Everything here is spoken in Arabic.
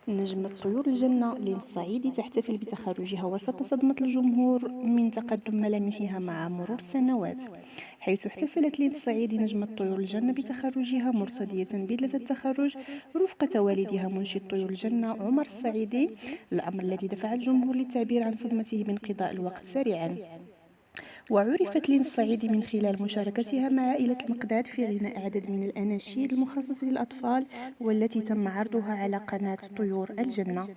نجمة طيور الجنة لين الصعيدي تحتفل بتخرجها وسط صدمة الجمهور من تقدم ملامحها مع مرور السنوات، حيث احتفلت لين الصعيدي نجمة طيور الجنة بتخرجها مرتدية بدلة التخرج رفقة والدها منشد طيور الجنة عمر الصعيدي، الأمر الذي دفع الجمهور للتعبير عن صدمته بانقضاء الوقت سريعا. وعرفت لين الصعيدي من خلال مشاركتها مع عائلة المقداد في غناء عدد من الأناشيد المخصصة للأطفال والتي تم عرضها على قناة طيور الجنة.